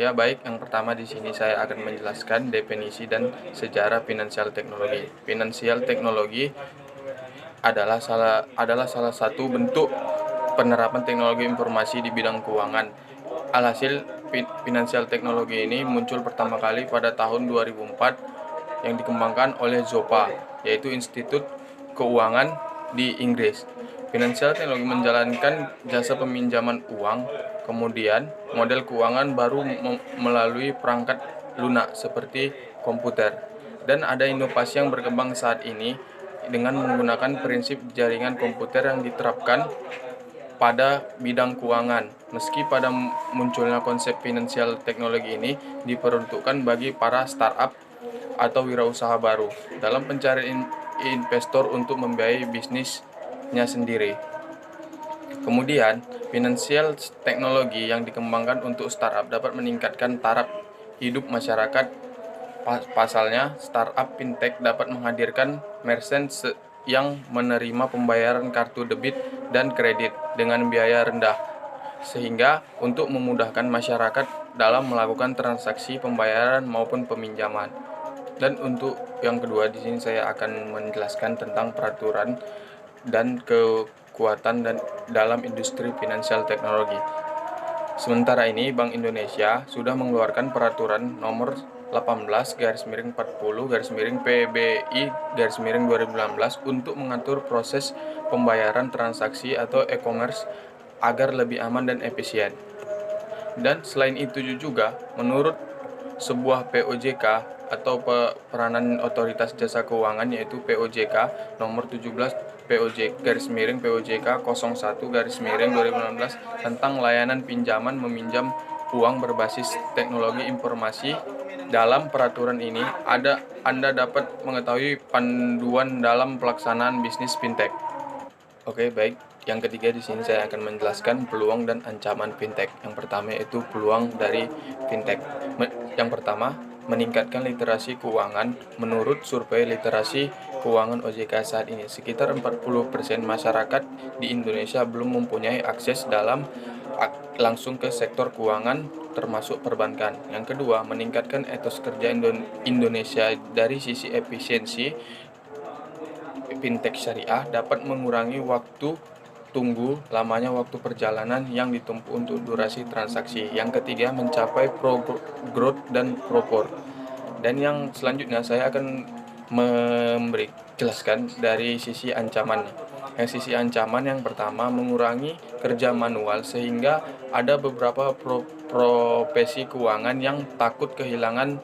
Ya, baik. Yang pertama di sini saya akan menjelaskan definisi dan sejarah finansial teknologi. Finansial teknologi adalah salah satu bentuk penerapan teknologi informasi di bidang keuangan. Alhasil, finansial teknologi ini muncul pertama kali pada tahun 2004 yang dikembangkan oleh Zopa, yaitu Institut Keuangan di Inggris. Finansial teknologi menjalankan jasa peminjaman uang, kemudian model keuangan baru melalui perangkat lunak seperti komputer. Dan ada inovasi yang berkembang saat ini dengan menggunakan prinsip jaringan komputer yang diterapkan pada bidang keuangan. Meski pada munculnya konsep finansial teknologi ini diperuntukkan bagi para startup atau wirausaha baru dalam pencarian investor untuk membiayai bisnisnya sendiri. Kemudian, finansial teknologi yang dikembangkan untuk startup dapat meningkatkan taraf hidup masyarakat. Pasalnya, startup fintech dapat menghadirkan merchant yang menerima pembayaran kartu debit dan kredit dengan biaya rendah, sehingga untuk memudahkan masyarakat dalam melakukan transaksi pembayaran maupun peminjaman. Dan untuk yang kedua, di sini saya akan menjelaskan tentang peraturan dan kekuatan dalam industri finansial teknologi. Sementara ini, Bank Indonesia sudah mengeluarkan peraturan nomor 18/40/PBI/2016 untuk mengatur proses pembayaran transaksi atau e-commerce agar lebih aman dan efisien. Dan selain itu juga, menurut sebuah POJK atau peranan Otoritas Jasa Keuangan, yaitu POJK nomor 17 POJK 01/2016 tentang layanan pinjaman meminjam uang berbasis teknologi informasi. Dalam peraturan ini Anda dapat mengetahui panduan dalam pelaksanaan bisnis fintech. Oke, baik. Yang ketiga di sini saya akan menjelaskan peluang dan ancaman fintech. Yang pertama yaitu peluang dari fintech. Yang pertama, meningkatkan literasi keuangan. Menurut survei literasi keuangan OJK saat ini, sekitar 40% masyarakat di Indonesia belum mempunyai akses langsung ke sektor keuangan termasuk perbankan. Yang kedua, meningkatkan etos kerja Indonesia dari sisi efisiensi. Fintech syariah dapat mengurangi lamanya waktu perjalanan yang ditempuh untuk durasi transaksi. Yang ketiga, mencapai growth dan propor. Dan yang selanjutnya saya akan jelaskan dari sisi ancamannya. Yang sisi ancaman yang pertama, mengurangi kerja manual sehingga ada beberapa profesi keuangan yang takut kehilangan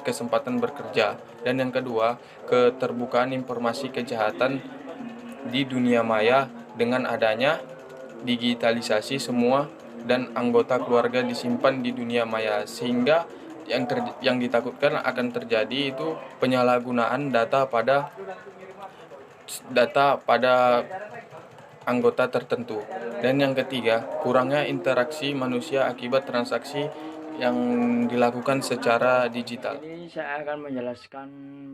kesempatan bekerja. Dan yang kedua, keterbukaan informasi kejahatan di dunia maya dengan adanya digitalisasi semua dan anggota keluarga disimpan di dunia maya, sehingga yang ditakutkan akan terjadi itu penyalahgunaan data pada anggota tertentu. Dan yang ketiga, kurangnya interaksi manusia akibat transaksi yang dilakukan secara digital. Ini saya akan menjelaskan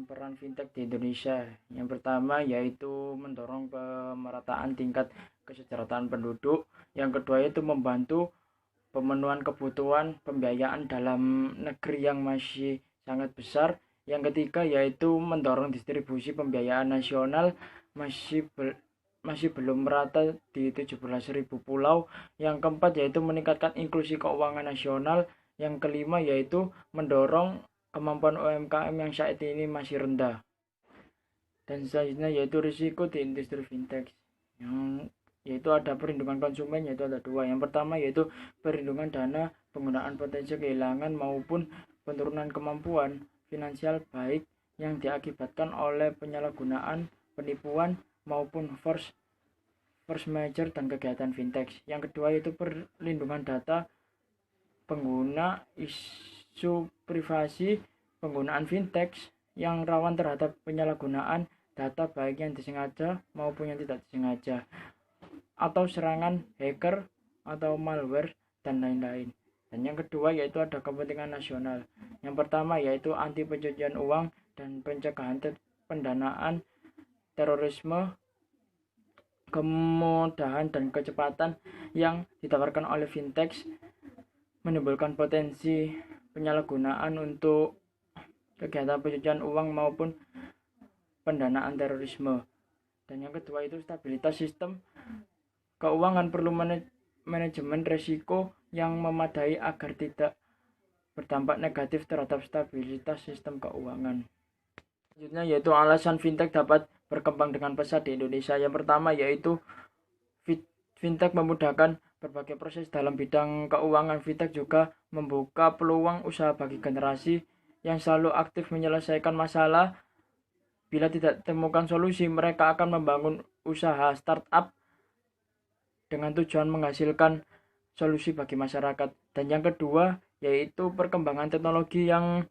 peran fintech di Indonesia. Yang pertama yaitu mendorong pemerataan tingkat kesejahteraan penduduk. Yang kedua yaitu membantu pemenuhan kebutuhan pembiayaan dalam negeri yang masih sangat besar. Yang ketiga yaitu mendorong distribusi pembiayaan nasional masih belum merata di 17.000 pulau. Yang keempat yaitu meningkatkan inklusi keuangan nasional. Yang kelima yaitu mendorong kemampuan UMKM yang saat ini masih rendah. Dan selanjutnya yaitu risiko di industri fintech, yang yaitu ada perlindungan konsumen, yaitu ada dua. Yang pertama yaitu perlindungan dana, penggunaan potensi kehilangan maupun penurunan kemampuan finansial baik yang diakibatkan oleh penyalahgunaan, penipuan maupun force major dan kegiatan fintech. Yang kedua yaitu perlindungan data pengguna, isu privasi, penggunaan fintech yang rawan terhadap penyalahgunaan data baik yang disengaja maupun yang tidak disengaja, atau serangan hacker atau malware dan lain-lain. Dan yang kedua yaitu ada kepentingan nasional. Yang pertama yaitu anti pencucian uang dan pencegahan pendanaan terorisme, kemudahan dan kecepatan yang ditawarkan oleh fintech menimbulkan potensi penyalahgunaan untuk kegiatan pencucian uang maupun pendanaan terorisme. Dan yang kedua itu stabilitas sistem keuangan, perlu manajemen risiko yang memadai agar tidak berdampak negatif terhadap stabilitas sistem keuangan. Selanjutnya yaitu alasan fintech dapat berkembang dengan pesat di Indonesia. Yang pertama yaitu fintech memudahkan berbagai proses dalam bidang keuangan. Fintech juga membuka peluang usaha bagi generasi yang selalu aktif menyelesaikan masalah. Bila tidak temukan solusi, mereka akan membangun usaha startup dengan tujuan menghasilkan solusi bagi masyarakat. Dan yang kedua yaitu perkembangan teknologi yang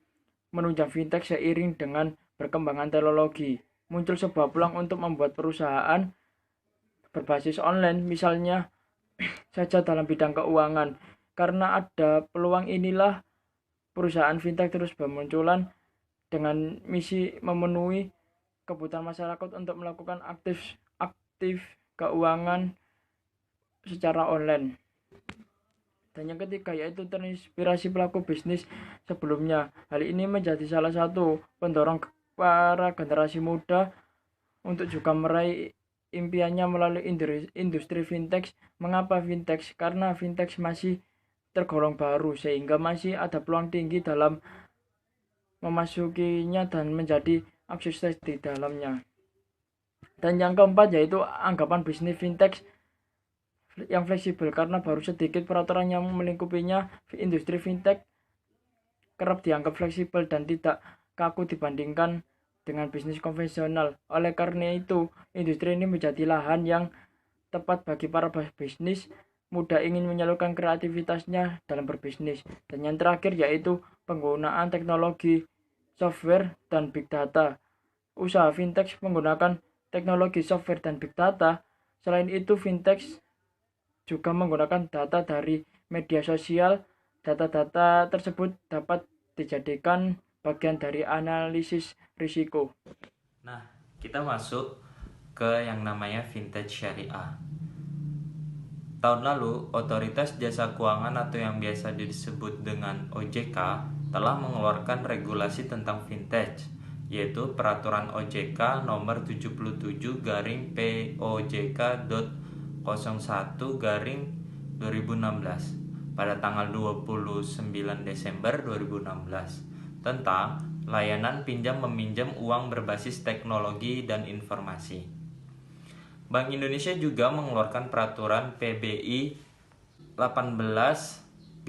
menunjang fintech. Seiring dengan perkembangan teknologi, muncul sebuah peluang untuk membuat perusahaan berbasis online, misalnya saja dalam bidang keuangan. Karena ada peluang inilah perusahaan fintech terus bermunculan dengan misi memenuhi kebutuhan masyarakat untuk melakukan aktif keuangan secara online. Dan yang ketiga yaitu terinspirasi pelaku bisnis sebelumnya. Hal ini menjadi salah satu pendorong para generasi muda untuk juga meraih impiannya melalui industri fintech. Mengapa fintech? Karena fintech masih tergolong baru sehingga masih ada peluang tinggi dalam memasukinya dan menjadi sukses di dalamnya. Dan yang keempat yaitu anggapan bisnis fintech yang fleksibel, karena baru sedikit peraturan yang melingkupinya. Industri fintech kerap dianggap fleksibel dan tidak kaku dibandingkan dengan bisnis konvensional. Oleh karena itu, industri ini menjadi lahan yang tepat bagi para bisnis muda ingin menyalurkan kreativitasnya dalam berbisnis. Dan yang terakhir yaitu penggunaan teknologi, software, dan big data. Usaha fintech menggunakan teknologi software dan big data. Selain itu, fintech juga menggunakan data dari media sosial. Data-data tersebut dapat dijadikan bagian dari analisis risiko. Nah, kita masuk ke yang namanya fintech syariah. Tahun lalu, Otoritas Jasa Keuangan atau yang biasa disebut dengan OJK telah mengeluarkan regulasi tentang fintech, yaitu Peraturan OJK nomor 77/POJK.01/2016 pada tanggal 29 Desember 2016 tentang layanan pinjam meminjam uang berbasis teknologi dan informasi. Bank Indonesia juga mengeluarkan peraturan PBI 18/40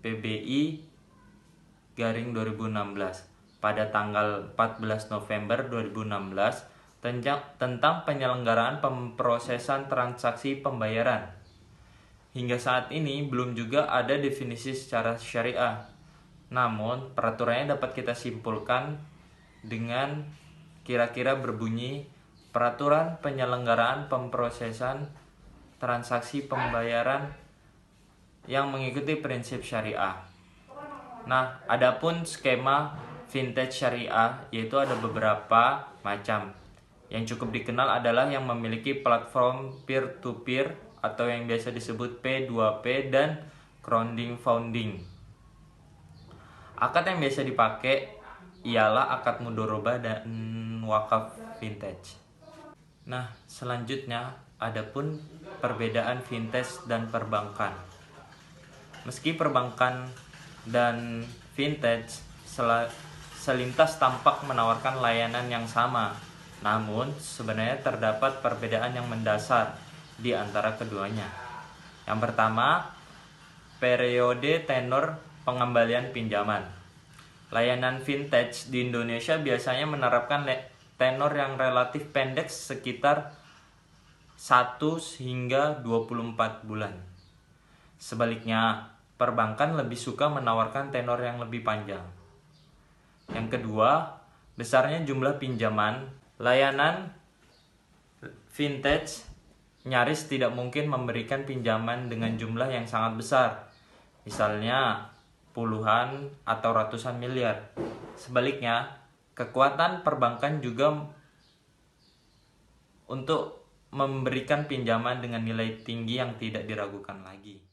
PBI/2016 pada tanggal 14 November 2016 tentang penyelenggaraan pemrosesan transaksi pembayaran. Hingga saat ini belum juga ada definisi secara syariah. Namun, peraturannya dapat kita simpulkan dengan kira-kira berbunyi Peraturan Penyelenggaraan Pemrosesan Transaksi Pembayaran yang mengikuti prinsip syariah. Nah, adapun skema fintech syariah yaitu ada beberapa macam. Yang cukup dikenal adalah yang memiliki platform peer-to-peer atau yang biasa disebut P2P dan crowdfunding. Akad yang biasa dipakai ialah akad mudharabah dan wakaf vintage. Nah, selanjutnya adapun perbedaan fintech dan perbankan. Meski perbankan dan fintech selintas tampak menawarkan layanan yang sama, namun sebenarnya terdapat perbedaan yang mendasar di antara keduanya. Yang pertama, periode tenor pengembalian pinjaman. Layanan fintech di Indonesia biasanya menerapkan tenor yang relatif pendek sekitar 1 hingga 24 bulan. Sebaliknya, perbankan lebih suka menawarkan tenor yang lebih panjang. Yang kedua, besarnya jumlah pinjaman. Layanan fintech nyaris tidak mungkin memberikan pinjaman dengan jumlah yang sangat besar, misalnya puluhan atau ratusan miliar. Sebaliknya, kekuatan perbankan juga untuk memberikan pinjaman dengan nilai tinggi yang tidak diragukan lagi.